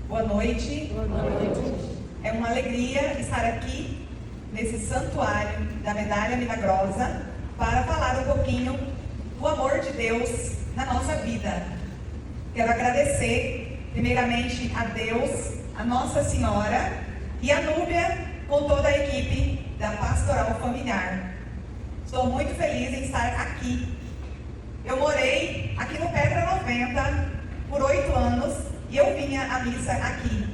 Boa noite. Boa noite. É uma alegria estar aqui nesse santuário da Medalha Milagrosa para falar um pouquinho do amor de Deus na nossa vida. Quero agradecer primeiramente a Deus, a Nossa Senhora e a Núbia com toda a equipe da Pastoral Familiar. Estou muito feliz em estar aqui. Eu morei aqui no Pedra 90 por 8 anos e eu vinha à missa aqui.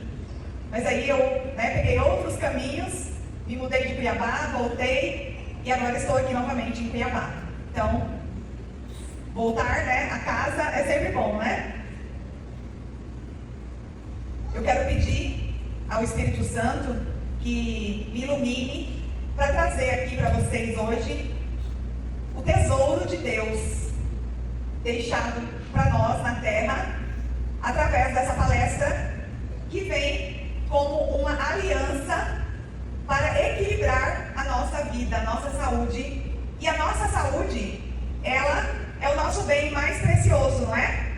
Mas aí eu peguei outros caminhos, me mudei de Cuiabá, voltei e agora estou aqui novamente em Cuiabá. Então, voltar a casa é sempre bom, né? Eu quero pedir ao Espírito Santo que me ilumine para trazer aqui para vocês hoje o tesouro de Deus deixado para nós na Terra através dessa palestra que vem como uma aliança para equilibrar a nossa vida, a nossa saúde. E a nossa saúde, ela é o nosso bem mais precioso, não é?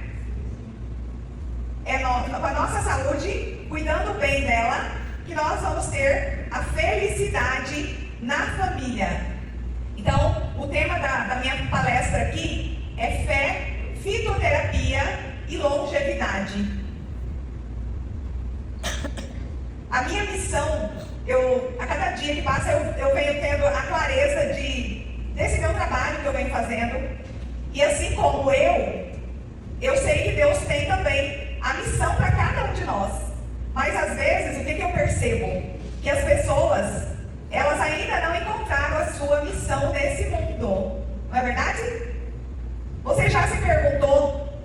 Com a nossa saúde, cuidando bem dela, que nós vamos ter a felicidade na família. Então, o tema da minha palestra aqui é fé, fitoterapia e longevidade. A minha missão, a cada dia que passa, eu venho tendo a clareza desse meu trabalho que eu venho fazendo. E assim como eu sei que Deus tem também a missão para cada um de nós. Mas às vezes, o que eu percebo? Que as pessoas, elas ainda não encontraram a sua missão nesse mundo. Não é verdade? Você já se perguntou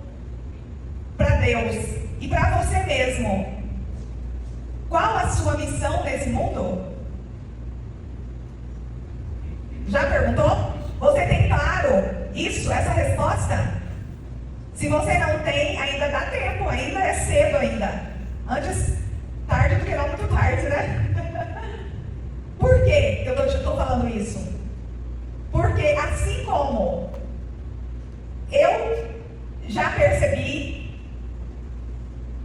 para Deus e para você mesmo, qual a sua missão nesse mundo? Já perguntou? Você tem claro isso, essa resposta? Se você não tem, ainda dá tempo, ainda é cedo ainda. Antes, tarde do que não muito tarde, né? Por que eu estou falando isso? Porque assim como eu já percebi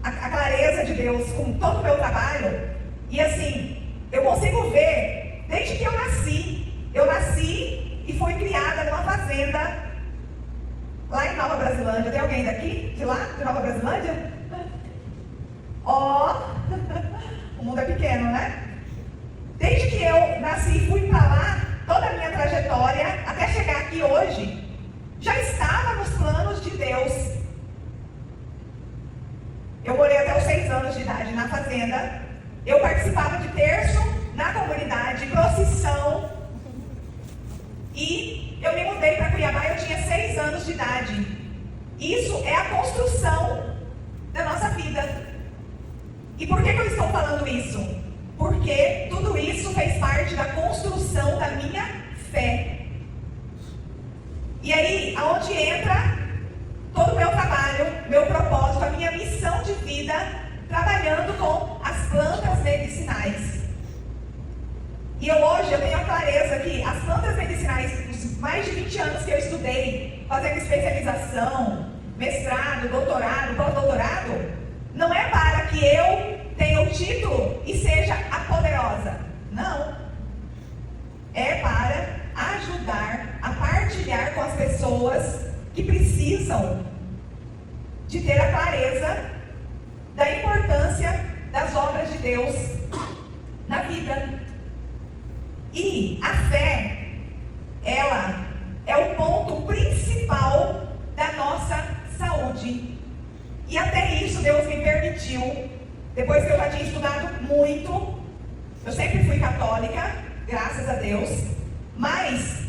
a clareza de Deus com todo o meu trabalho, e assim, eu consigo ver desde que eu nasci. Eu nasci e fui criada numa fazenda lá em Nova Brasilândia. Tem alguém daqui? De lá? De Nova Brasilândia? O mundo é pequeno, né? Desde que eu nasci e fui para lá, toda a minha trajetória, até chegar aqui hoje, já estava nos planos de Deus. Eu morei até os 6 anos de idade na fazenda. Eu participava de terço na comunidade, procissão. E eu me mudei para Cuiabá, eu tinha 6 anos de idade. Isso é a construção da nossa vida. E por que eu estou falando isso? Porque tudo isso fez parte da construção da minha fé. E aí, aonde entra todo o meu trabalho, meu propósito, a minha missão de vida, trabalhando com as plantas medicinais. E hoje eu tenho a clareza que as plantas medicinais, os mais de 20 anos que eu estudei, fazendo especialização, mestrado, doutorado, pós-doutorado, não é para que eu tenha o título e seja a poderosa. Não. É para ajudar a partilhar com as pessoas que precisam de ter a clareza da importância das obras de Deus na vida. E a fé, ela é o ponto principal da nossa saúde. E até isso Deus me permitiu, depois que eu já tinha estudado muito. Eu sempre fui católica, graças a Deus, mas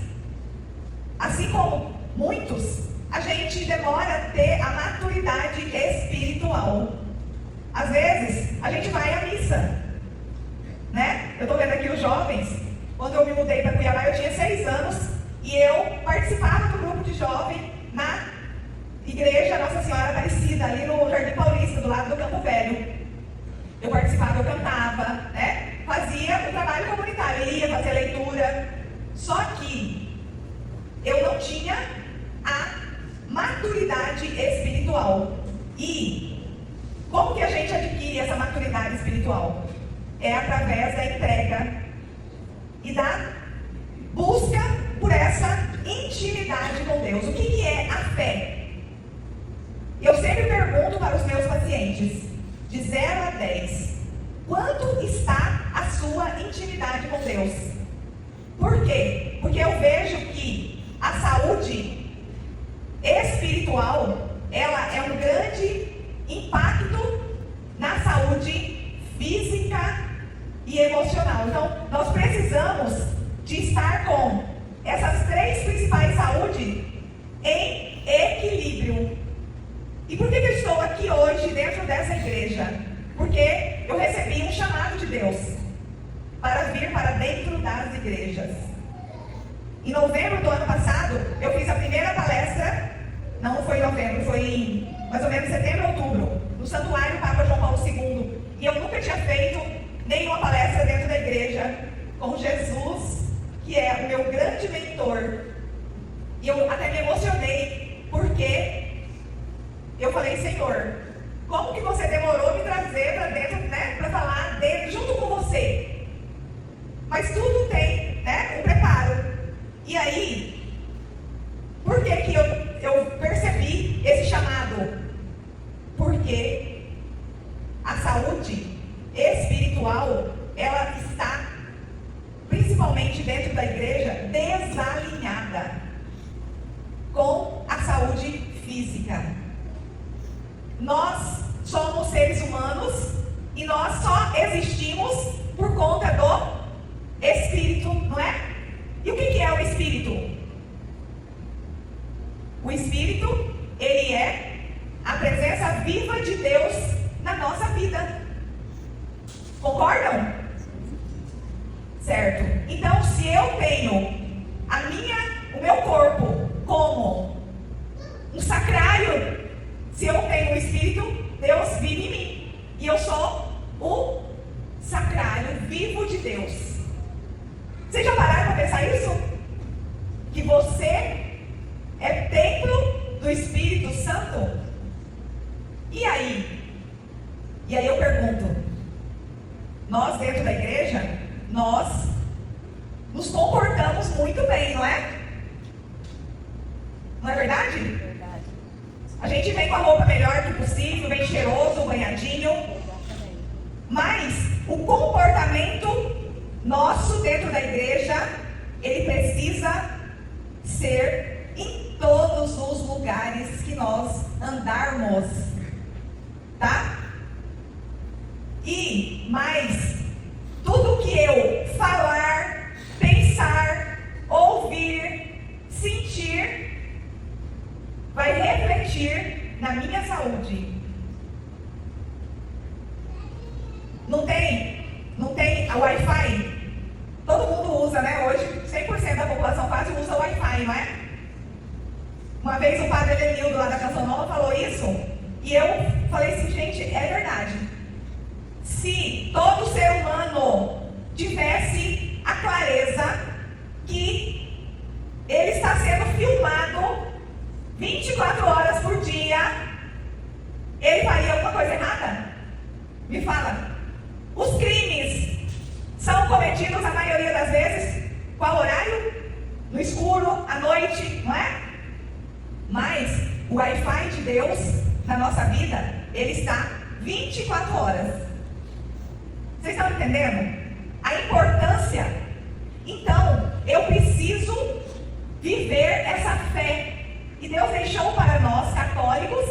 assim como muitos, a gente demora a ter a maturidade espiritual. Às vezes, a gente vai à missa, né? Eu estou vendo aqui os jovens. Quando eu me mudei para Cuiabá, eu tinha 6 anos e eu participava do grupo de jovem na igreja Nossa Senhora Aparecida, ali no Jardim Paulista, do lado do Campo Velho. Eu participava, eu cantava, né? Fazia o trabalho comunitário, eu ia fazer leitura. Só que eu não tinha a maturidade espiritual. E como que a gente adquire essa maturidade espiritual? É através da entrega e da busca por essa intimidade com Deus. O que é a fé? Eu sempre pergunto para os meus pacientes, de 0 a 10, quanto está a sua intimidade com Deus? Por quê? Porque eu vejo que a saúde espiritual, ela é um grande impacto na saúde física e emocional. Então, nós precisamos de estar com essas 3 principais saúdes em equilíbrio. E por que eu estou aqui hoje dentro dessa igreja? Porque eu recebi um chamado de Deus para vir para dentro das igrejas. Em novembro do ano passado, eu fiz a primeira palestra, não foi em novembro, foi em mais ou menos setembro, outubro, no Santuário Papa João Paulo II. E eu nunca tinha feito nenhuma palestra dentro da igreja com Jesus, que é o meu grande mentor. E eu até me emocionei, porque eu falei, Senhor, como que você demorou me trazer para dentro, né, para falar dele junto com você? Mas tudo tem, né, um preparo. E aí, por que que eu percebi esse chamado? Porque a saúde espiritual, ela está, principalmente dentro da igreja, desalinhada com a saúde física. Nós somos seres humanos e nós só existimos por conta do Espírito, não é? E o que é o Espírito? O Espírito, ele é a presença viva de Deus na nossa vida. Concordam? Certo. Então, se eu tenho o meu corpo como um sacrário, se eu tenho o Espírito, Deus vive em mim. E eu sou o sacrário vivo de Deus. Vocês já pararam para pensar isso? Que você é templo do Espírito Santo? E aí? E aí eu pergunto, nós dentro da igreja, nós nos comportamos muito bem, não é? Não é verdade? Verdade. A gente vem com a roupa melhor que possível, bem cheiroso, banhadinho. Mas o comportamento nosso dentro da igreja, ele precisa ser em todos os lugares que nós andarmos. Tá? E mais, tudo que eu falar, pensar, ouvir, sentir, vai refletir na minha saúde. Não tem a Wi-Fi? Todo mundo usa, né? Hoje, 100% da população quase usa o Wi-Fi, não é? Uma vez o padre Edenildo, lá da Canção Nova, falou isso. E eu falei assim, gente, é verdade. Se todo ser humano tivesse a clareza que ele está sendo filmado 24 horas por dia, ele faria alguma coisa errada? Me fala. Os crimes são cometidos, a maioria das vezes, qual horário? No escuro, à noite, não é? Mas o Wi-Fi de Deus na nossa vida, ele está 24 horas. Vocês estão entendendo? A importância. Então, eu preciso viver essa fé. E Deus deixou para nós, católicos,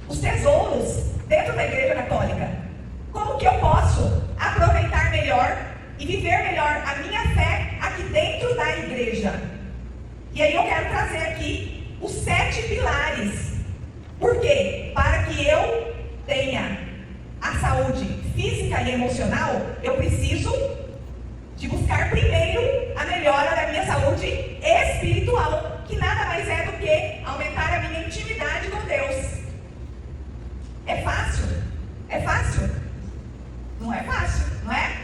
os tesouros dentro da Igreja Católica. Como que eu posso aproveitar melhor e viver melhor a minha fé aqui dentro da igreja? E aí eu quero trazer aqui os 7 pilares. Por quê? Para que eu tenha a saúde física e emocional, eu preciso de buscar primeiro a melhora da minha saúde espiritual, que nada mais é do que aumentar a minha intimidade com Deus. É fácil? É fácil? Não é fácil, não é?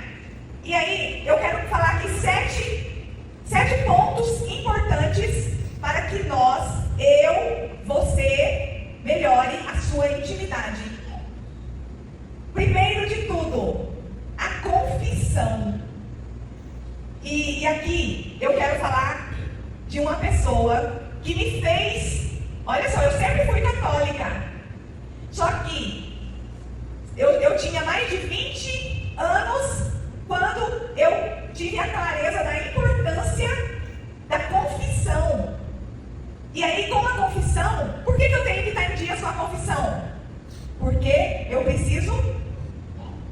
E aí, eu quero falar aqui 7 pontos importantes para que você melhore a sua intimidade. Primeiro de tudo, E aqui eu quero falar de uma pessoa que me fez, olha só, eu sempre fui católica, só que eu tinha mais de 20 anos quando eu tive a clareza da importância da confissão. E aí, com a confissão, por que eu tenho que estar em dias com a confissão? Porque eu preciso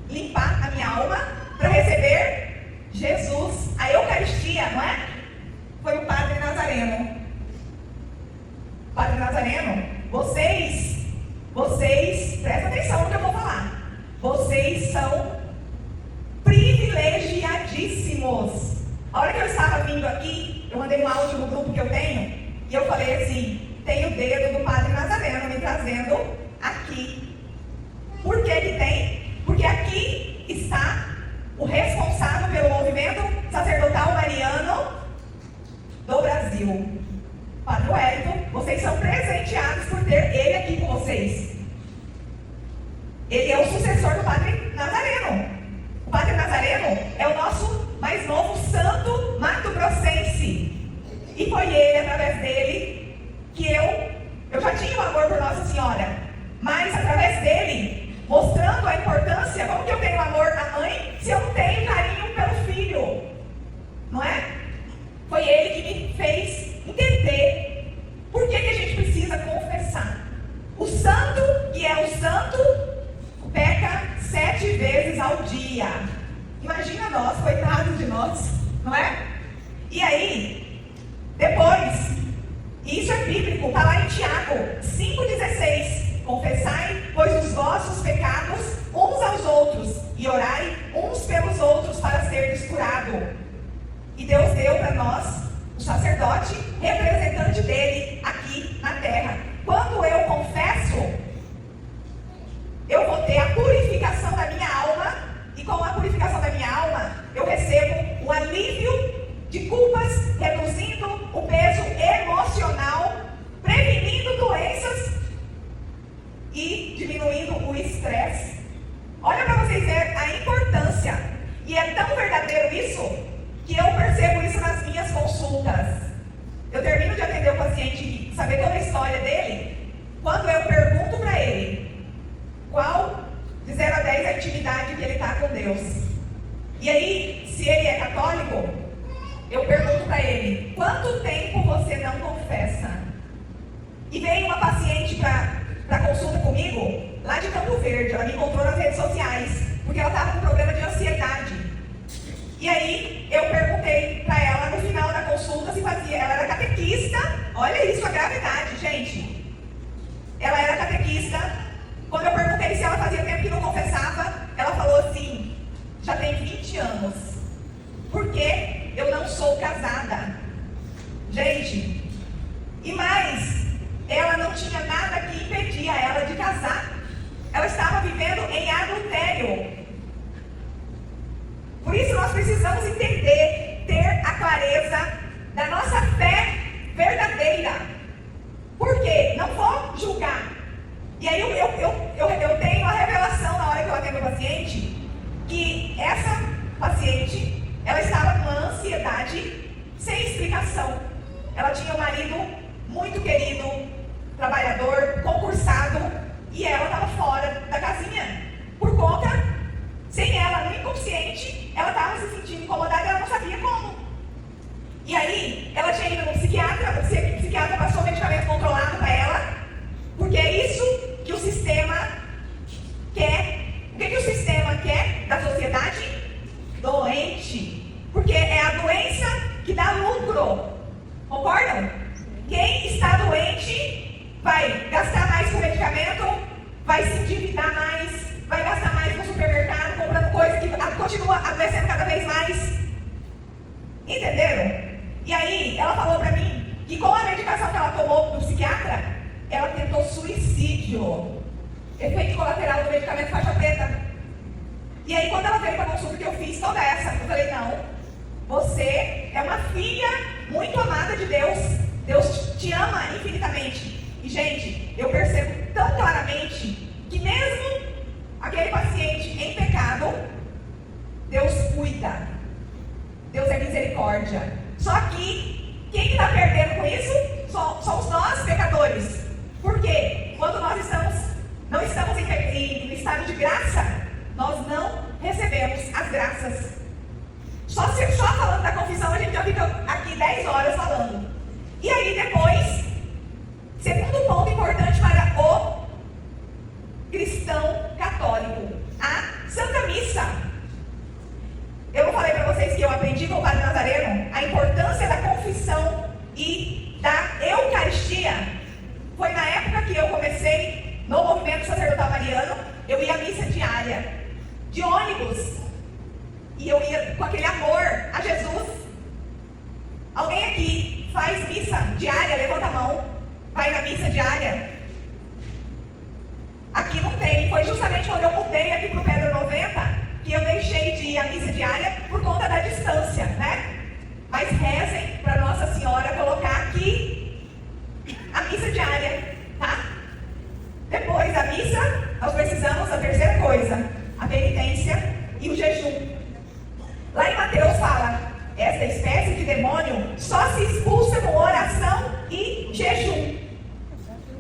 limpar a minha alma para receber Jesus, a Eucaristia, não é? Foi o Padre Nazareno. Padre Nazareno, vocês, prestem atenção no que eu vou falar. Vocês são privilegiadíssimos. A hora que eu estava vindo aqui, eu mandei um áudio no grupo que eu tenho, e eu falei assim, tem o dedo do Padre Nazareno me trazendo aqui. Por que que tem? Porque aqui está o responsável pelo movimento sacerdotal mariano do Brasil. Padre Wellington, vocês são presenteados por ter ele aqui com vocês. Ele é o sucessor do Padre Nazareno. O Padre Nazareno é o nosso mais novo santo mato-grossense. E foi ele, através dele, que eu já tinha um amor por Nossa Senhora. Mas através dele, mostrando a importância, como que eu tenho amor à mãe se eu não tenho carinho pelo filho? Não é? Foi ele que me fez entender por que a gente precisa confessar. O santo, que é o santo, peca 7 vezes ao dia. Imagina nós, coitados de nós, não é? E aí, depois, isso é bíblico, está lá em Tiago 5,16. Confessai, pois, os vossos pecados uns aos outros, e orai uns pelos outros para seres curados. E Deus deu para nós o sacerdote, representante dele aqui na terra. Quando eu confesso, eu vou ter a purificação da minha alma, e com a purificação da minha alma, eu recebo o alívio de culpas, reduzindo o peso emocional, prevenindo doenças e diminuindo o estresse. Olha para vocês verem a importância, e é tão verdadeiro isso, que eu percebo isso nas minhas consultas. Eu termino de atender o paciente e saber toda a história dele, quando eu pergunto para ele qual, de 0 a 10, a intimidade que ele está com Deus. E aí, se ele é católico, eu pergunto para ele, quanto tempo você não confessa? E veio uma paciente para consulta comigo, lá de Campo Verde. Ela me encontrou nas redes sociais, porque ela estava com um problema de ansiedade. E aí, eu perguntei para ela, no final da consulta, se fazia. Ela era catequista, olha isso, a gravidade, gente. Ela era catequista. Quando eu perguntei se ela fazia tempo que não confessava, ela falou assim, já tem 20 anos. Porque eu não sou casada. Gente, e mais, ela não tinha nada que impedia ela de casar. Ela estava vivendo em adultério. Por isso nós precisamos entender, ter a clareza da nossa fé verdadeira. Por quê? Não vou julgar. E aí eu tenho a revelação na hora que eu atendo o paciente, que essa paciente, ela estava com uma ansiedade sem explicação. Ela tinha um marido muito querido, trabalhador, concursado, e ela estava fora da casinha. Por conta, sem ela, no inconsciente, ela estava se sentindo incomodada e ela não sabia como. E aí, ela tinha ido no psiquiatra, o psiquiatra passou o medicamento controlado para ela, porque é isso que o sistema quer. O que o sistema quer da sociedade? Doente. Porque é a doença que dá lucro. Concordam? Quem está doente vai gastar mais com medicamento, vai se endividar mais, vai gastar mais no supermercado, comprando coisa que continua adoecendo cada vez mais. Entenderam? E aí, ela falou pra mim que com a medicação que ela tomou do psiquiatra, ela tentou suicídio. Efeito colateral do medicamento faixa preta. E aí, quando ela veio para a consulta que eu fiz toda essa, eu falei, não, você é uma filha muito amada de Deus. Deus te ama infinitamente. E, gente, eu percebo tão claramente que mesmo aquele paciente em pecado, Deus cuida. Deus é misericórdia. misericórdia. Só que, quem está perdendo com isso? Somos nós, pecadores. Por quê? Quando nós não estamos em estado de graça, nós não recebemos as graças. Só falando da confissão, a gente já fica aqui 10 horas falando. E aí depois, segundo ponto importante para o cristão católico, a Santa Missa. Eu não falei para vocês que eu aprendi com o Padre Nazareno a importância da confissão e da Eucaristia. Foi na época que eu comecei no movimento sacerdotal mariano, eu ia à missa diária, de ônibus, e eu ia com aquele amor a Jesus. Alguém aqui faz missa diária? Levanta a mão. Vai na missa diária? Aqui não tem. Foi justamente quando eu mudei aqui para o Pedro 90 que eu deixei de ir à missa diária por conta da distância, né? Mas rezem para Nossa Senhora colocar aqui a missa diária, tá? Depois da missa, nós precisamos da terceira coisa, a penitência e o jejum. Lá em Mateus fala, esta espécie de demônio só se expulsa com oração e jejum.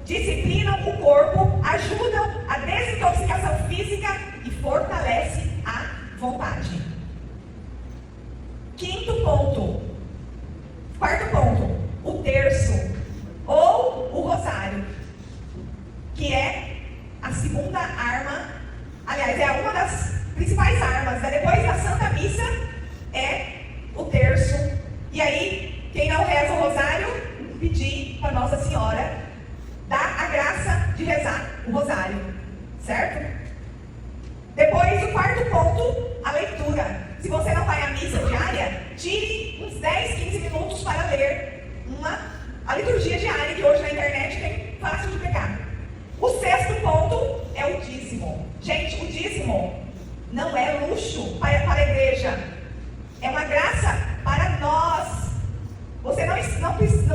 Disciplinam o corpo, ajudam a desintoxicação física e fortalece a vontade. Quarto ponto, o terço ou o rosário, que é a segunda arma, aliás, é uma das principais armas, né? Depois da Santa Missa é o terço. E aí, quem não reza o rosário, pedir para Nossa Senhora dar a graça de rezar o rosário, certo? Depois, o quarto ponto, a leitura. Se você não vai à missa diária, tire uns 10, 15 minutos para ler a liturgia diária, que hoje na internet tem fácil de pegar. O sexto ponto é o dízimo. Gente, o dízimo não é luxo para a igreja, é uma graça para nós. Você não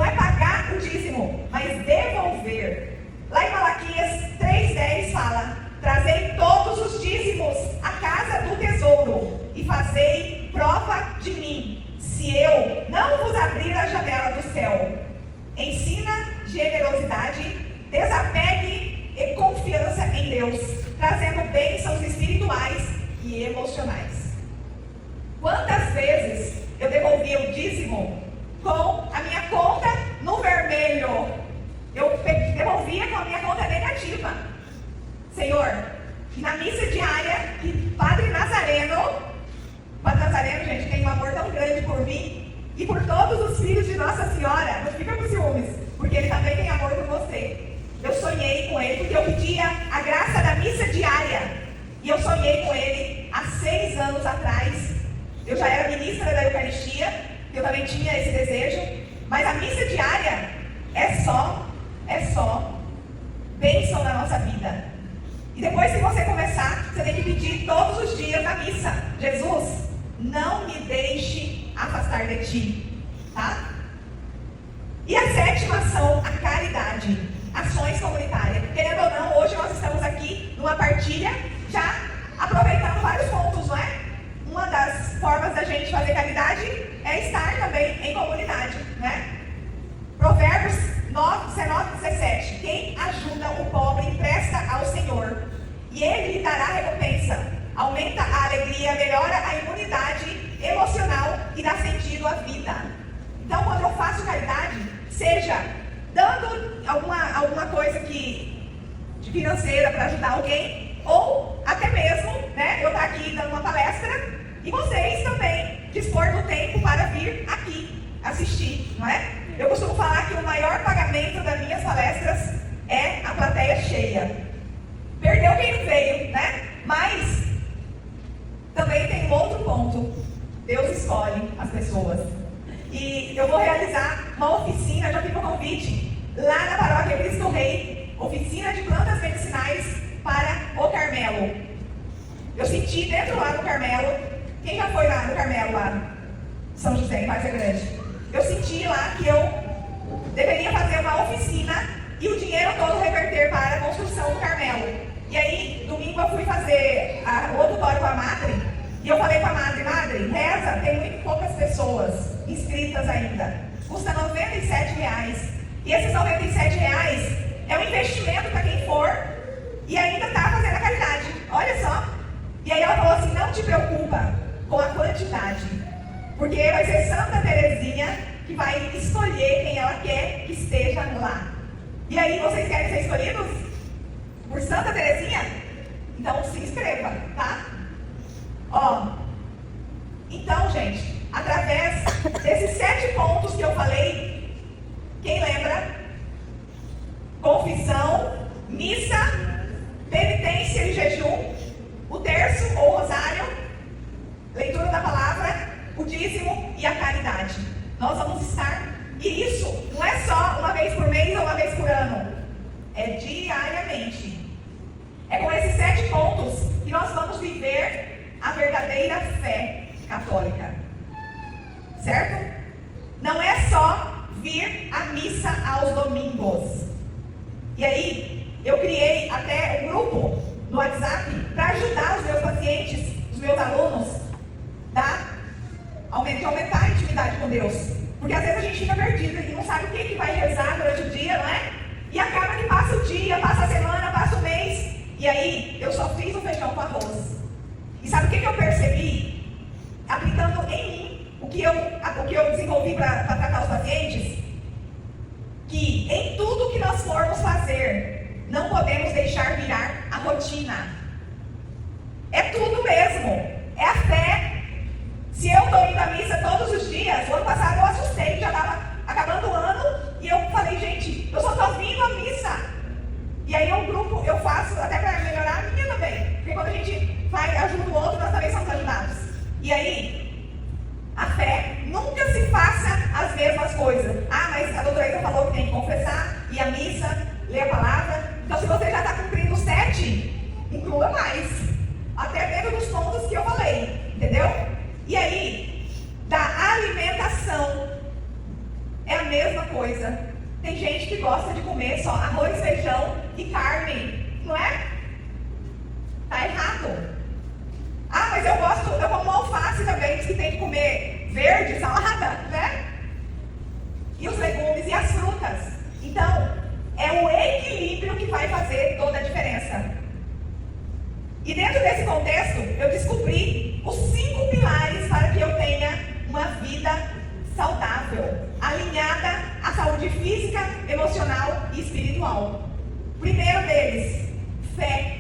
é pagar o dízimo, mas devolver. Lá em Malaquias 3,10 fala: trazei todos os dízimos à casa do tesouro e fazei prova de mim, se eu não vos abrir a janela do céu. Ensina generosidade, desapegue e confiança em Deus, trazendo bênçãos espirituais e emocionais. Quantas vezes eu devolvia o dízimo com a minha conta no vermelho? Eu devolvia com a minha conta negativa. Senhor, na missa diária, que Padre Nazareno, gente, tem um amor tão grande por mim e por todos os filhos de Nossa Senhora. Não fica com ciúmes, porque ele também tem amor por você. Eu sonhei com ele, porque eu pedia a graça da missa diária. E eu sonhei com ele há 6 anos atrás. Eu já era ministra da Eucaristia, eu também tinha esse desejo. Mas a missa diária é só bênção na nossa vida. E depois que você começar, você tem que pedir todos os dias na missa: Jesus, não me deixe afastar de ti, tá? E a sétima ação, a caridade, ações comunitárias. Querendo ou não, hoje nós estamos aqui numa partilha, já aproveitando vários pontos, não é? Uma das formas da gente fazer caridade é estar também em comunidade, né? Provérbios 19:17. Quem ajuda o pobre empresta ao Senhor, e Ele lhe dará recompensa. Aumenta a alegria, melhora a imunidade emocional e dá sentido à vida. Então, quando eu faço caridade, seja dando alguma coisa de financeira para ajudar alguém, ou até mesmo, né, eu estar aqui dando uma palestra e vocês também dispor do tempo para vir aqui assistir, não é? Eu costumo falar que o maior pagamento das minhas palestras é a plateia cheia. Perdeu quem não veio, né? Mas também tem um outro ponto. Deus escolhe as pessoas. E eu vou realizar uma oficina, já fica o convite, lá na Paróquia Cristo Rei, oficina de plantas medicinais para o Carmelo. Eu senti dentro lá no Carmelo, quem já foi lá no Carmelo, lá São José, em Várzea Grande? Eu senti lá que eu deveria fazer uma oficina e o dinheiro todo reverter para a construção do Carmelo. E aí, domingo eu fui fazer o auditório com a Madre, E eu falei para a madre, reza, tem muito poucas pessoas inscritas ainda. Custa R$97. E esses R$97 é um investimento para quem for e ainda está fazendo a caridade. Olha só. E aí ela falou assim, não te preocupa com a quantidade, porque vai ser Santa Terezinha que vai escolher quem ela quer que esteja lá. E aí, vocês querem ser escolhidos por Santa Terezinha? Então se inscreva, tá? Ó, então, gente, através desses 7 pontos que eu falei, quem lembra? Confissão, missa, penitência e jejum, o terço ou rosário, leitura da palavra, o dízimo e a caridade. Nós vamos estar, e isso não é só uma vez por mês ou uma vez por ano, é diariamente. É com esses 7 pontos que nós vamos viver a verdadeira fé católica. Certo? Não é só vir à missa aos domingos. E aí, eu criei até um grupo no WhatsApp para ajudar os meus pacientes, os meus alunos, tá? Aumentar a intimidade com Deus. Porque às vezes a gente fica perdido e não sabe o que vai rezar durante o dia, não é? E acaba que passa o dia, passa a semana, passa o mês. E aí, eu só fiz o feijão com arroz. E sabe o que eu percebi? Aplicando em mim o que eu desenvolvi para tratar os pacientes? Que em tudo que nós formos fazer, não podemos deixar virar a rotina. É tudo mesmo. É a fé. Se eu estou indo à missa todos os dias, o ano passado eu assustei, já estava acabando o ano, e eu falei, gente, eu só estou vindo à missa. E aí o grupo eu faço até para melhorar a minha também. Porque quando a gente ajuda o outro, nós também somos ajudados. E aí, a fé nunca se faça as mesmas coisas. Ah, mas a doutora Isa falou que tem que confessar, ir à missa, ler a palavra. Então se você já está cumprindo 7, inclua mais. Até dentro dos pontos que eu falei. Entendeu? E aí, da alimentação, é a mesma coisa. Tem gente que gosta de comer só arroz, feijão e carne, não é? Tá errado. Ah, mas eu como alface também, diz que tem que comer verde, salada, né? E os legumes e as frutas. Então, é o equilíbrio que vai fazer toda a diferença. E dentro desse contexto, eu descobri os 5 pilares para que eu tenha uma vida saudável, alinhada à saúde física, emocional e espiritual. Primeiro deles, fé.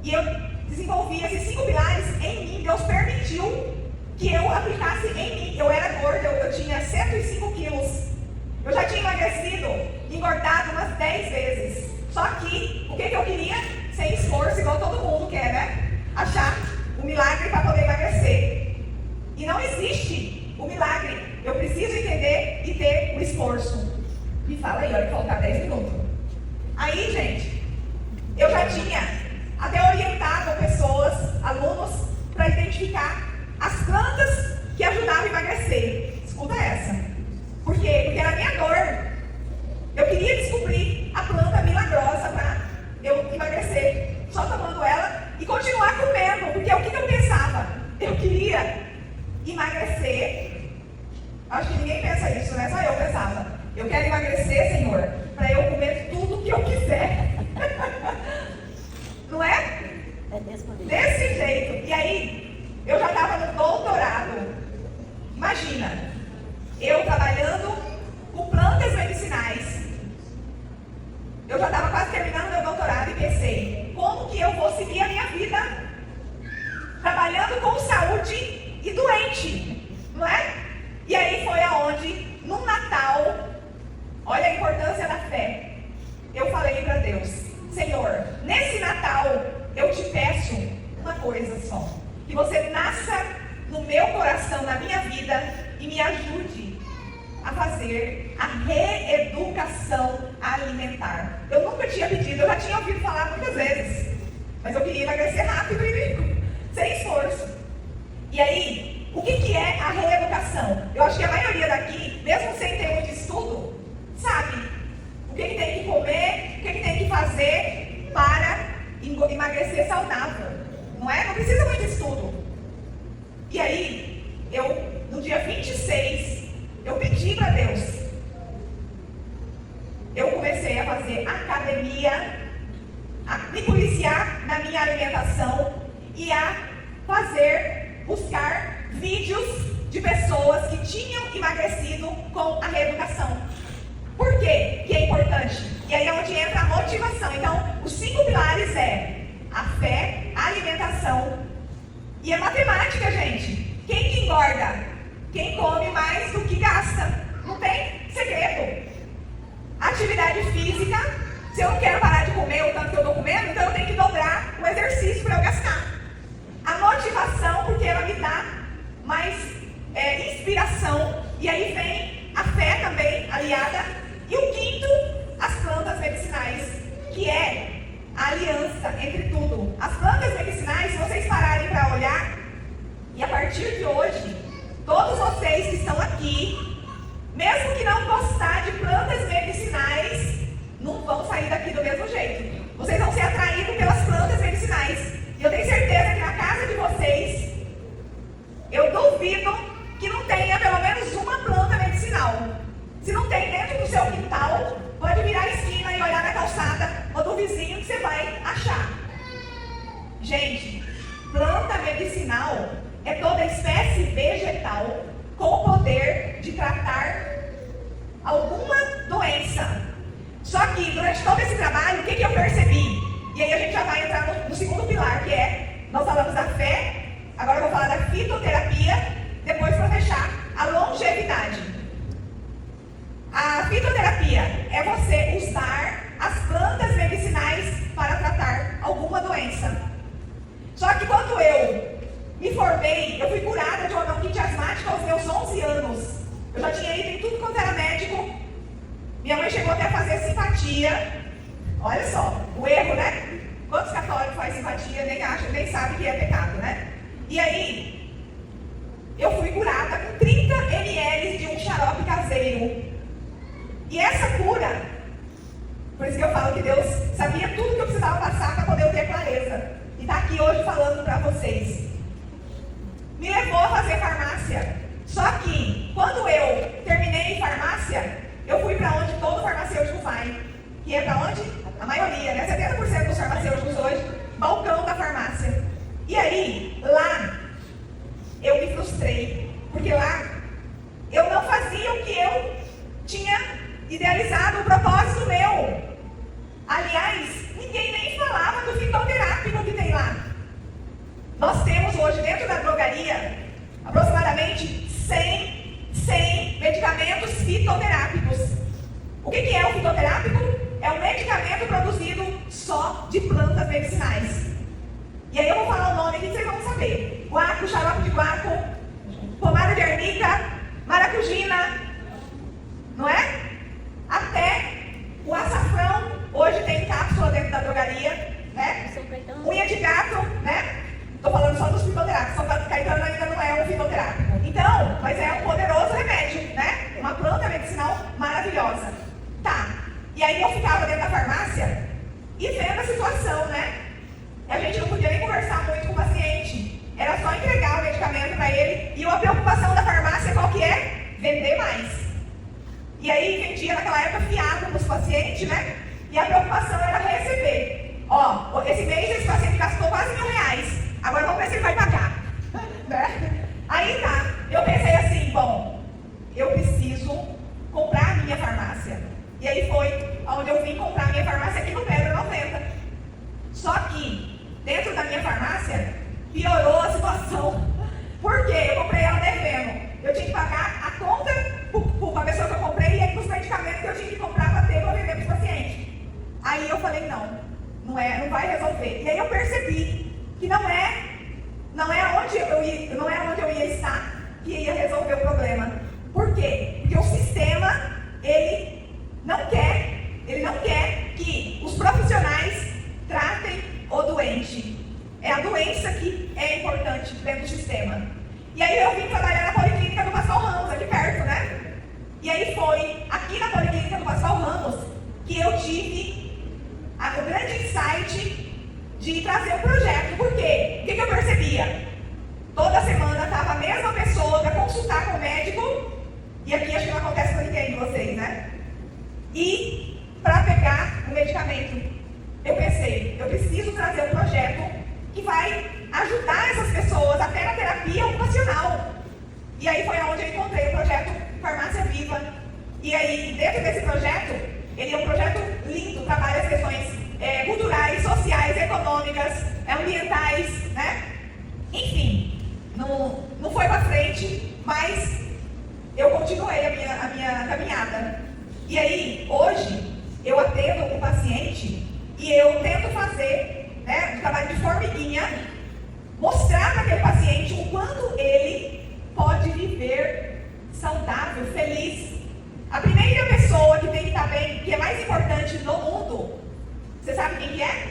E eu desenvolvi esses 5 pilares em mim. Deus permitiu que eu aplicasse em mim. Eu era gorda, eu tinha 105 quilos. Eu já tinha emagrecido, engordado umas 10 vezes. Só que, o que eu queria? Sem esforço, igual todo mundo quer, né? Achar o milagre para poder emagrecer. E não existe o milagre. Eu preciso entender e ter o esforço. Me fala aí, olha que falta 10 minutos. Aí, gente, eu já tinha até orientado pessoas, alunos, para identificar as plantas que ajudavam a emagrecer. Escuta essa. Por quê? Porque era a minha dor. Eu queria descobrir a planta milagrosa para eu emagrecer. Só tomando ela e continuar comendo. Porque o que eu pensava? Eu queria emagrecer. Acho que ninguém pensa isso, né? Só eu pensava. Eu quero emagrecer, Senhor, para eu comer tudo que eu quiser. Não é? É desse jeito. E aí, eu já estava no doutorado. Imagina, eu trabalhando com plantas medicinais. Eu já estava quase terminando meu doutorado e pensei, como que eu vou seguir a minha vida trabalhando com saúde e doente, não é? E aí foi aonde, no Natal, olha a importância da fé. Eu falei para Deus, Senhor, nesse Natal eu te peço uma coisa só, que você nasça no meu coração, na minha vida e me ajude a fazer a reeducação alimentar. Eu nunca tinha pedido, eu já tinha ouvido falar muitas vezes, mas eu queria emagrecer rápido e rico, sem esforço. E aí, o que é a reeducação? Eu acho que a maioria daqui, mesmo sem ter muito estudo, sabe o que tem que comer, o que tem que fazer para emagrecer saudável. Não é? Não precisa muito estudo. academia, a me policiar na minha alimentação e a buscar vídeos de pessoas que tinham emagrecido com a reeducação. Por quê que é importante? E aí é onde entra a motivação. Então, os 5 pilares é a fé, a alimentação e a matemática, gente. Quem que engorda? Quem come mais do que gasta. Não tem segredo. Atividade física. Se eu não quero parar de comer o tanto que eu estou comendo, então eu tenho que dobrar o exercício para eu gastar. A motivação, porque ela me dá mais inspiração. E aí vem a fé também aliada. E o 5º, as plantas medicinais, que é a aliança entre tudo. As plantas medicinais, se vocês pararem para olhar, e a partir de hoje, todos vocês que estão aqui, mesmo que não gostar de plantas medicinais, não vão sair daqui do mesmo jeito. Vocês vão ser atraídos pelas plantas medicinais. E eu tenho certeza que na casa de vocês, eu duvido que não tenha pelo menos uma planta medicinal. Se não tem dentro do seu quintal, pode virar a esquina e olhar na calçada ou do vizinho que você vai achar. Gente, planta medicinal é toda espécie vegetal com o poder de tratar alguma doença. Só que durante todo esse trabalho, o que eu percebi? E aí a gente já vai entrar no 2º pilar, que é, nós falamos da fé, agora eu vou falar da fitoterapia, depois para fechar, a longevidade. A fitoterapia é você usar as plantas medicinais para tratar alguma doença. Só que quando eu me formei, eu fui curada de uma bronquite asmática aos meus 11 anos. Eu já tinha ido em tudo quanto era médico. Minha mãe chegou até a fazer simpatia. Olha só, o erro, né? Quantos católicos fazem simpatia, nem sabem que é pecado, né? E aí, eu fui curada com 30 ml de um xarope caseiro. E essa cura, por isso que eu falo que Deus sabia tudo que eu precisava passar para poder ter clareza. E está aqui hoje falando para vocês. Me levou a fazer farmácia. Só que, quando eu terminei farmácia, eu fui para onde todo farmacêutico vai. Que é para onde? A maioria, né? 70% dos farmacêuticos hoje, balcão da farmácia. E aí, lá, eu me frustrei. Porque lá, eu não fazia o que eu tinha idealizado, o propósito meu. Aliás, ninguém nem falava do fitoterápico que tem lá. Nós temos hoje dentro da drogaria aproximadamente 100 medicamentos fitoterápicos. O que é o fitoterápico? É um medicamento produzido só de plantas medicinais. E aí eu vou falar o nome aqui que vocês vão saber. Guaco, xarope de guaco, pomada de arnica, maracujina, não é? Até o açafrão, hoje tem cápsula dentro da drogaria, né? Unha de gato, né? Estou falando só dos fitoterápicos, São Caetano ainda não é um fitoterápico. Então, mas é um poderoso remédio, né? Uma planta medicinal maravilhosa. Tá, e aí eu ficava dentro da farmácia e vendo a situação, né? E a gente não podia nem conversar muito com o paciente. Era só entregar o medicamento para ele. E a preocupação da farmácia qual que é? Vender mais. E aí vendia naquela época fiado para os pacientes, né? E a preocupação era receber. Ó, esse mês esse paciente gastou quase R$1.000. Agora vamos ver se ele vai pagar. Né? Aí tá, eu pensei assim, bom, eu preciso comprar a minha farmácia. E aí foi onde eu vim comprar a minha farmácia aqui no Pedro 90. Só que, dentro da minha farmácia, piorou a situação. Por quê? Eu comprei ela devendo. Eu tinha que pagar a conta para a pessoa que eu comprei e aí os medicamentos que eu tinha que comprar para ter para vender para os pacientes. Aí eu falei, não vai resolver. E aí eu percebi que não é onde eu ia estar que ia resolver o problema. Por quê? Porque o sistema, ele não quer que os profissionais tratem o doente. É a doença que é importante dentro do sistema. E aí eu vim trabalhar na Policlínica do Pascoal Ramos, aqui perto, né? E aí foi aqui na Policlínica do Pascoal Ramos que eu tive o grande insight de trazer o projeto. Por quê? O que eu percebia? Toda semana estava a mesma pessoa para consultar com o médico, e aqui acho que não acontece com ninguém de vocês, né? E para pegar o medicamento. Eu pensei, eu preciso trazer um projeto que vai ajudar essas pessoas até na terapia ocupacional. E aí foi onde eu encontrei o projeto Farmácia Viva. E aí, dentro desse projeto, ele é um projeto lindo, trabalha as questões culturais, sociais, econômicas, ambientais, né? Enfim, não foi para frente, mas eu continuei a minha caminhada. E aí, hoje, eu atendo o paciente e eu tento fazer, né, um trabalho de formiguinha, mostrar para aquele paciente o quanto ele pode viver saudável, feliz. A primeira pessoa que tem que estar bem, que é mais importante no mundo, você sabe quem que é?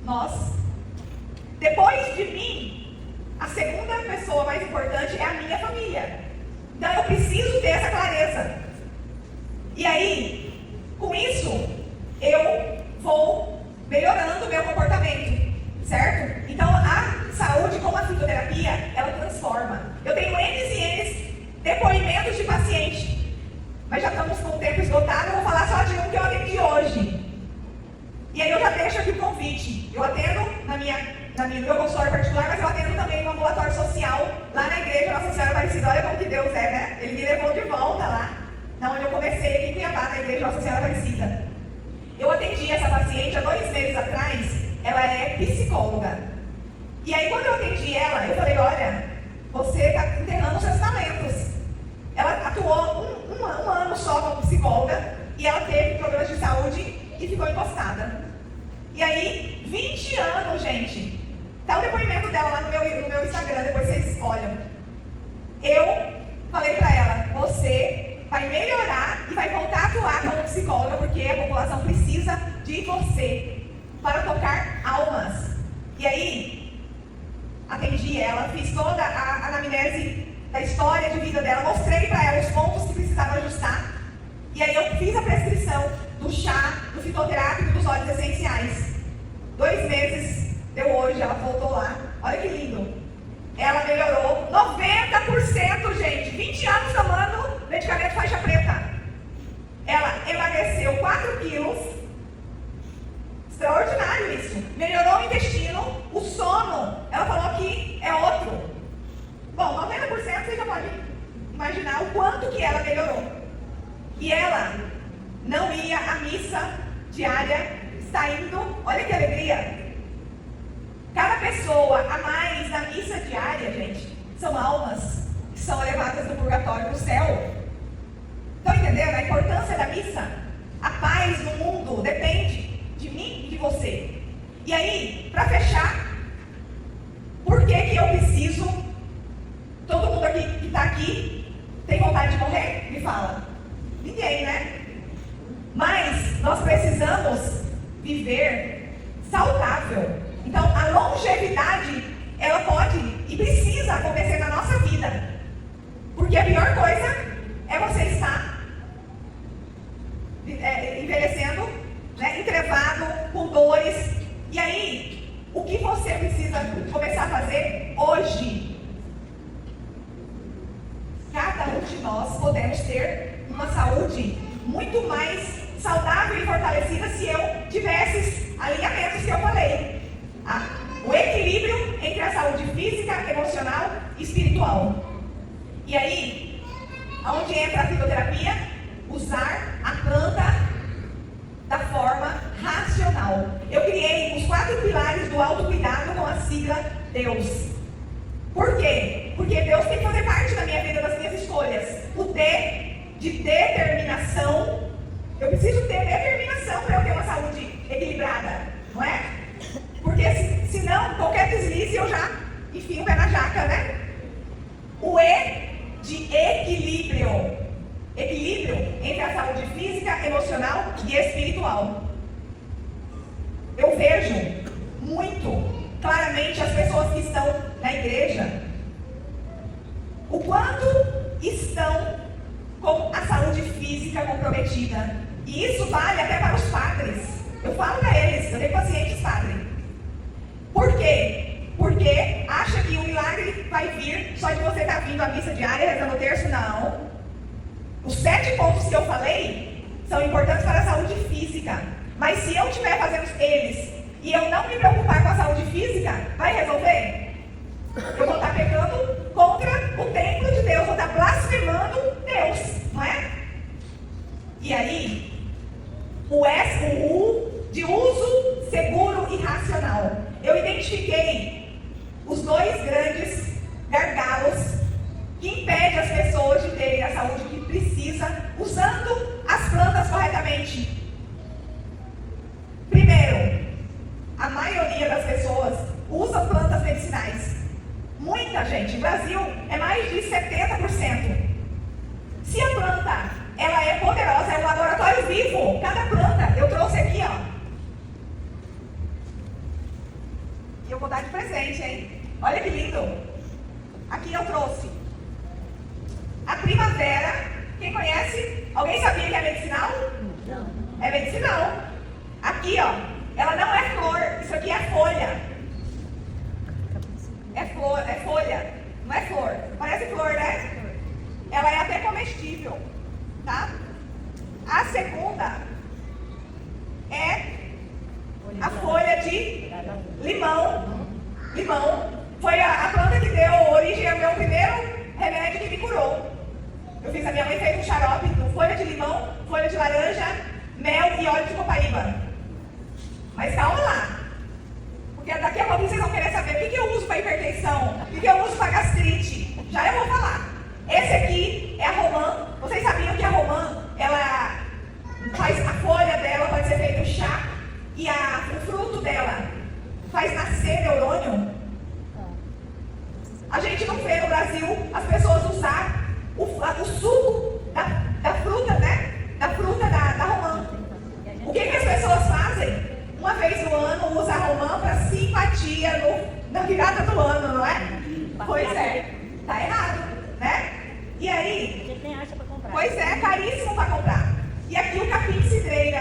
Nós. Depois de mim, a segunda pessoa mais importante é a minha família. Então eu preciso ter essa clareza. E aí, com isso, eu vou melhorando o meu comportamento, certo? Então a saúde, como a fitoterapia, ela transforma. Eu tenho N's e N's depoimentos de paciente, mas já estamos com o tempo esgotado, eu vou falar só de um que eu atendi hoje. E aí eu já deixo aqui o convite. Eu atendo no meu consultório particular, mas eu atendo também no ambulatório social, lá na igreja Nossa Senhora Aparecida. Olha como que Deus é, né? Ele me levou de volta lá, na onde eu comecei, aqui em Cuiabá, na igreja Nossa Senhora Aparecida. Eu atendi essa paciente há 2 meses atrás, ela é psicóloga. E aí quando eu atendi ela, eu falei, olha, você está enterrando os seus talentos. Ela atuou um ano só como psicóloga, e ela teve problemas de saúde e ficou encostada. E aí, 20 anos, gente. Tá o depoimento dela lá no meu Instagram, depois vocês olham. Eu falei pra ela, você vai melhorar e vai voltar a atuar como psicóloga, porque a população precisa de você para tocar almas. E aí, atendi ela, fiz toda a anamnese da história de vida dela, mostrei para ela os pontos que precisava ajustar. E aí eu fiz a prescrição do chá, do fitoterápico e dos óleos essenciais. 2 meses deu hoje, ela voltou lá. Olha que lindo. Ela melhorou 90%, gente. 20 anos tomando medicamento faixa preta. Ela emagreceu 4 quilos. Extraordinário isso. Melhorou o intestino, o sono. Ela falou que é outro. Bom, 90% você já pode imaginar o quanto que ela melhorou. E ela não ia à missa diária, está indo, olha que alegria. Cada pessoa a mais na missa diária, gente, são almas que são levadas do purgatório para o céu. Estão entendendo a importância da missa? A paz no mundo depende de mim e de você. E aí, para fechar, por que eu preciso? Todo mundo aqui que está aqui tem vontade de morrer? Me fala. Ninguém, né? Mas nós precisamos viver saudável. Então, a longevidade, ela pode e precisa acontecer na nossa vida. Porque a pior coisa é você estar envelhecendo, né, entrevado, com dores. E aí, o que você precisa começar a fazer hoje? Cada um de nós podemos ter uma saúde muito mais saudável e fortalecida se eu tivesse esses alinhamentos que eu falei. O equilíbrio entre a saúde física, emocional e espiritual. E aí, onde entra a fitoterapia? Usar a planta da forma racional. Eu criei os 4 pilares do autocuidado com a sigla Deus. Por quê? Porque Deus tem que fazer parte da minha vida, das minhas escolhas. O D de determinação. Eu preciso ter determinação para eu ter uma saúde equilibrada, não é? Porque senão, qualquer deslize eu já enfio o pé na jaca, né? O E de equilíbrio. Equilíbrio entre a saúde física, emocional e espiritual. Eu vejo muito claramente as pessoas que estão na igreja, o quanto estão com a saúde física comprometida. E isso vale até para os padres. Eu falo para eles, eu tenho pacientes padres. Por quê? Porque acha que o milagre vai vir só de você estar vindo à missa diária, rezando o terço? Não. Os 7 pontos que eu falei são importantes para a saúde física. Mas se eu estiver fazendo eles e eu não me preocupar com a saúde física, vai resolver? Eu vou estar pecando contra o templo de Deus, vou estar blasfemando Deus, não é? E aí, o U de uso seguro e racional. Eu identifiquei os dois grandes gargalos que impedem as pessoas de terem a saúde que precisa usando as plantas corretamente. Primeiro, a maioria das pessoas usa plantas medicinais. Muita gente. No Brasil é mais de 70%. Se a planta ela é poderosa, é um laboratório vivo. Cada planta, eu trouxe aqui, ó. E eu vou dar de presente, hein? Olha que lindo. Aqui eu trouxe a primavera. Quem conhece? Alguém sabia que é medicinal? Não. É medicinal. Aqui, ó. Ela não é flor. Isso aqui é folha. É flor, é folha. Não é flor. Parece flor, né? Ela é até comestível. Tá? A segunda é a folha de limão. Limão. Foi a planta que deu origem ao meu primeiro remédio que me curou. Eu fiz, a minha mãe fez um xarope com folha de limão, folha de laranja, mel e óleo de copaíba. Mas calma lá. Porque daqui a pouco vocês vão querer saber o que eu uso para hipertensão, o que eu uso para gastrite. Já eu vou falar. Esse aqui é a romã. Vocês sabiam que a romã, ela faz, a folha dela pode ser feito chá e o fruto dela faz nascer neurônio? A gente não vê no Brasil as pessoas usar o suco da fruta, né? Da fruta da romã. O que as pessoas fazem? Uma vez no ano usa a romã para simpatia na virada do ano, não é? Pois é, tá errado, né? E aí? Porque nem acha para comprar. Pois é, caríssimo para comprar. E aqui o capim-cidreira.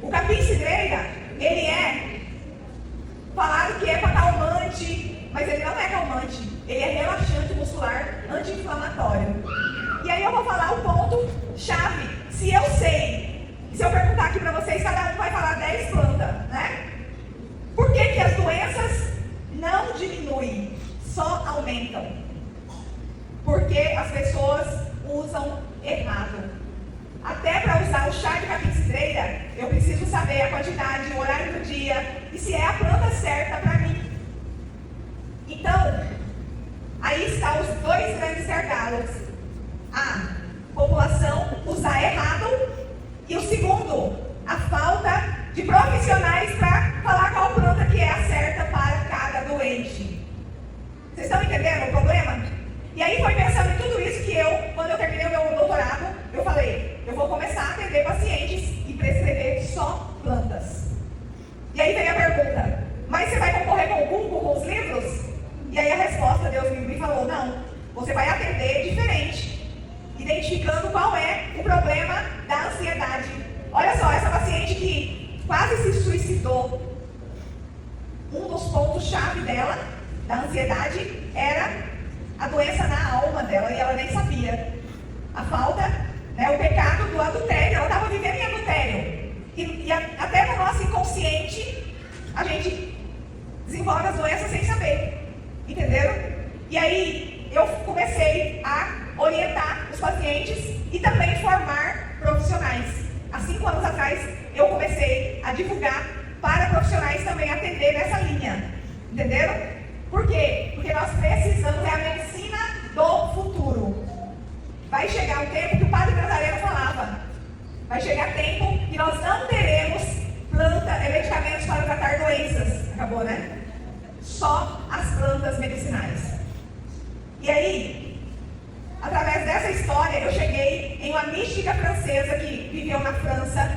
O capim-cidreira, ele é falado que é para calmante, mas ele não é calmante. Ele é relaxante muscular, anti-inflamatório. E aí eu vou falar o ponto chave. Se eu sei, se eu perguntar aqui para vocês, cada um vai falar 10 plantas, né? Por que as doenças não diminuem, só aumentam? Porque as pessoas usam errado. Até para usar o chá de capim-cidreira, eu preciso saber a quantidade, o horário do dia e se é a planta certa para mim. Então, aí estão os dois grandes gargalos. A população usar errado e o segundo, a falta de profissionais para falar qual planta que é a certa para cada doente. Vocês estão entendendo o problema? E aí foi pensando em tudo isso que quando eu terminei o meu doutorado, eu falei, eu vou começar a atender pacientes e prescrever só plantas. E aí veio a pergunta, mas você vai concorrer com o Google, com os livros? E aí a resposta, Deus me falou, não, você vai atender diferente, identificando qual é o problema da ansiedade. Olha só, essa paciente que quase se suicidou, um dos pontos-chave dela, da ansiedade, era a doença na alma dela, e ela nem sabia. A falta, né, o pecado do adultério, ela estava vivendo em adultério. E até no nosso inconsciente, a gente desenvolve as doenças sem saber. Entenderam? E aí, eu comecei a orientar os pacientes e também formar profissionais. Há 5 anos atrás, eu comecei a divulgar para profissionais também atender nessa linha. Entenderam? Por quê? Porque nós precisamos, é a medicina do futuro. Vai chegar um tempo que o Padre Nazareno falava. Vai chegar tempo que nós não teremos medicamentos para tratar doenças. Acabou, né? Só as plantas medicinais. E aí, através dessa história, eu cheguei em uma mística francesa que viveu na França,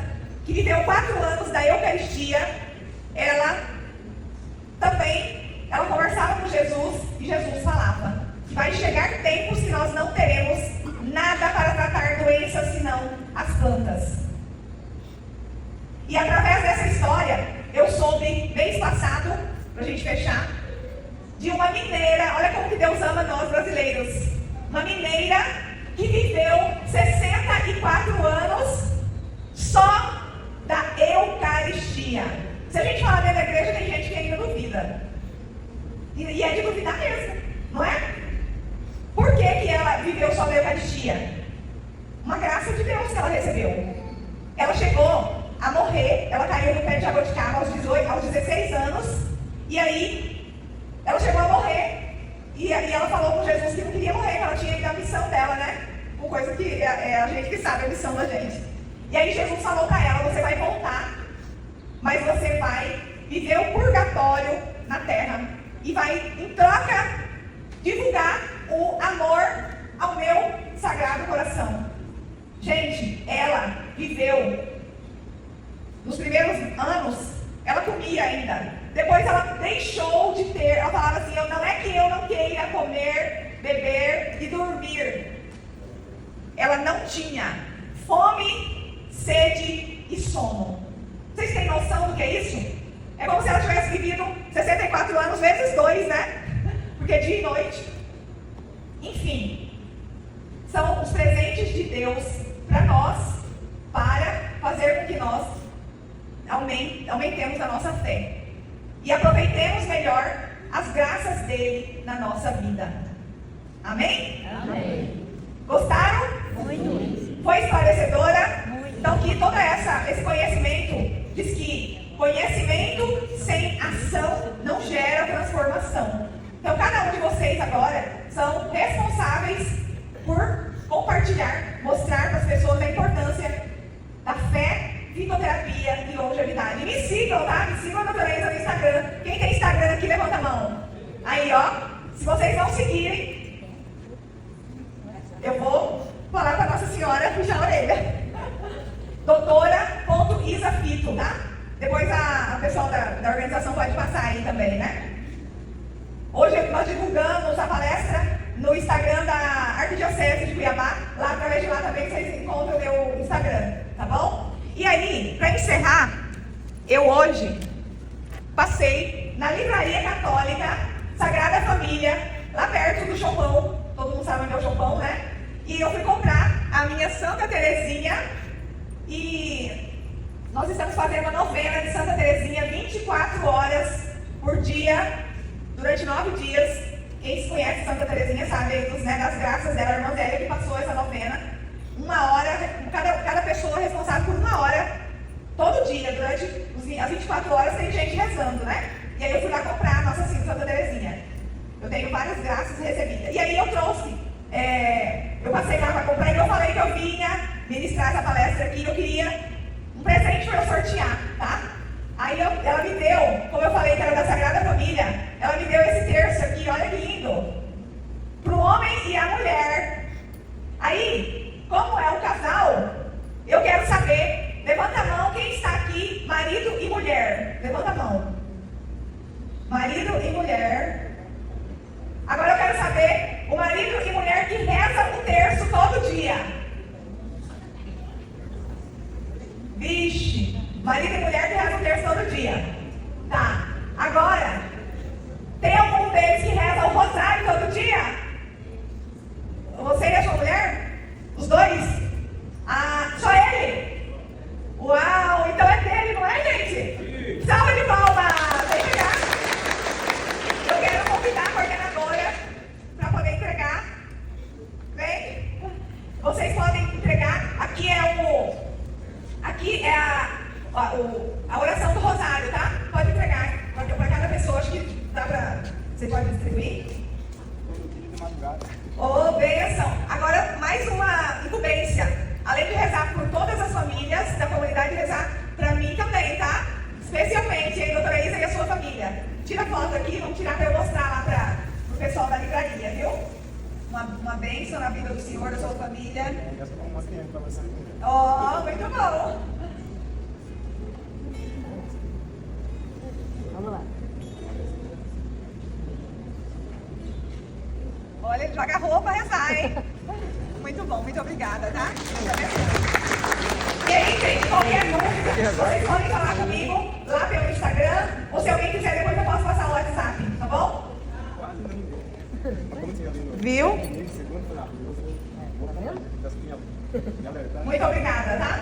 que viveu 4 anos da Eucaristia. Ela conversava com Jesus e Jesus falava que vai chegar tempos que nós não teremos nada para tratar doenças senão as plantas. E através dessa história, eu soube, mês passado, para a gente fechar, de uma mineira, olha como que Deus ama nós brasileiros, uma mineira que viveu 64 anos só da Eucaristia. Se a gente falar dentro da igreja, tem gente que ainda duvida. E é de duvidar mesmo, não é? Por que ela viveu só da Eucaristia? Uma graça de Deus que ela recebeu. Ela chegou a morrer, ela caiu no pé de jabuticaba aos 16 anos, e aí ela chegou a morrer, e ela falou com Jesus que não queria morrer, que ela tinha ido a missão dela, né? Uma coisa que é a gente que sabe a missão da gente. E aí Jesus falou para ela: você vai voltar, mas você vai viver o purgatório na terra, e vai, em troca, divulgar o amor ao meu sagrado coração. Gente, ela viveu, nos primeiros anos, ela comia ainda. Depois ela deixou de ter, ela falava assim: não é que eu não queira comer, beber e dormir. Ela não tinha fome, sede e sono. Vocês têm noção do que é isso? É como se ela tivesse vivido 64 anos vezes 2, né? Porque dia e noite. Enfim, são os presentes de Deus para nós, para fazer com que nós aumentemos a nossa fé e aproveitemos melhor as graças dele na nossa vida. Amém? Amém. Gostaram? Muito. Foi esclarecedora? Muito. Então, que todo esse conhecimento diz que conhecimento sem ação não gera transformação. Então, cada um de vocês agora são responsáveis por compartilhar, mostrar para as pessoas a importância da fé, fitoterapia e longevidade. Me sigam, tá? Me sigam a doutora Isa no Instagram. Quem tem Instagram aqui, levanta a mão. Aí, ó. Se vocês não seguirem, eu vou falar para Nossa Senhora puxar a orelha. doutora.isafito, tá? Depois a pessoal da organização pode passar aí também, né? Hoje nós divulgamos a palestra no Instagram da Arquidiocese de Cuiabá. Lá, através de lá também vocês encontram o meu Instagram, tá bom? E aí, para encerrar, eu hoje passei na Livraria Católica Sagrada Família, lá perto do Chopão. Todo mundo sabe onde é o Chopão, né? E eu fui comprar a minha Santa Terezinha. E nós estamos fazendo a novena de Santa Terezinha 24 horas por dia, durante 9 dias. Quem se conhece Santa Terezinha sabe, né, das graças dela, a irmã Zélia que passou essa novena. 1 hora, cada pessoa é responsável por 1 hora, todo dia, durante as 24 horas tem gente rezando, né? E aí eu fui lá comprar a Nossa Senhora Santa Terezinha. Eu tenho várias graças recebidas. E aí eu trouxe, eu passei lá para comprar e eu falei que eu vinha ministrar essa palestra aqui, eu queria um presente para eu sortear, tá? Aí ela me deu, como eu falei que era da Sagrada Família, ela me deu esse terço aqui, olha que lindo, para o homem e a mulher. Aí, como é um casal, eu quero saber, levanta a mão quem está aqui, marido e mulher, levanta a mão. Marido e mulher. Agora eu quero saber o marido e mulher que reza o terço todo dia. Vixe, marido e mulher que reza o terço todo dia. Tá, agora, tem algum deles que reza o rosário todo dia? Você e a sua mulher? Os dois? Ah, só ele? Uau, então é dele, não é, gente? Salva de palmas! Vem pegar. Eu quero convidar a coordenadora para poder entregar. Vem. Vocês podem entregar. Aqui é a oração do rosário, tá? Pode entregar. Para cada pessoa, acho que dá para... Você pode distribuir? Oh, bênção! Agora, mais uma incumbência. Além de rezar por todas as famílias da comunidade, rezar para mim também, tá? Especialmente, hein, doutora Isa e a sua família. Tira foto aqui, vamos tirar para eu mostrar lá para o pessoal da livraria, viu? Uma bênção na vida do Senhor, da sua família. Oh, muito bom! Vamos lá. Olha, ele joga roupa e rezar, hein? Muito bom, muito obrigada, tá? E aí, gente, qualquer dúvida, vocês podem falar comigo lá pelo Instagram, ou se alguém quiser, depois eu posso passar o WhatsApp, tá bom? Viu? Muito obrigada, tá?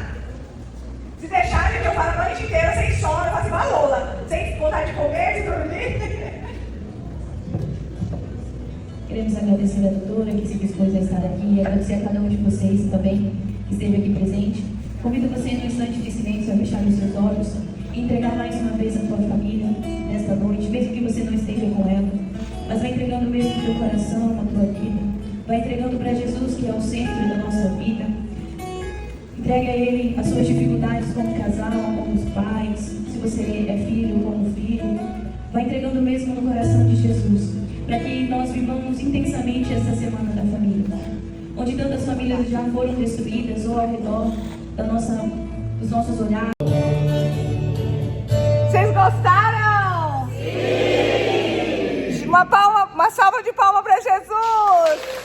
noite inteira sem sono, fala assim, Lola, sem vontade de comer, de dormir. Queremos agradecer a doutora que se dispôs a estar aqui e agradecer a cada um de vocês também que esteve aqui presente. Convido você num instante de silêncio a fechar os seus olhos e entregar mais uma vez a tua família nesta noite, mesmo que você não esteja com ela, mas vai entregando mesmo o teu coração, a tua vida, vai entregando para Jesus, que é o centro da nossa vida. Entregue a Ele as suas dificuldades como casal, como os pais, se você é filho, como filho, vai entregando mesmo no coração de Jesus, para que nós vivamos intensamente essa semana da família, onde tantas famílias já foram destruídas ou ao redor dos nossos olhares. Vocês gostaram? Sim! Uma salva de palmas para Jesus!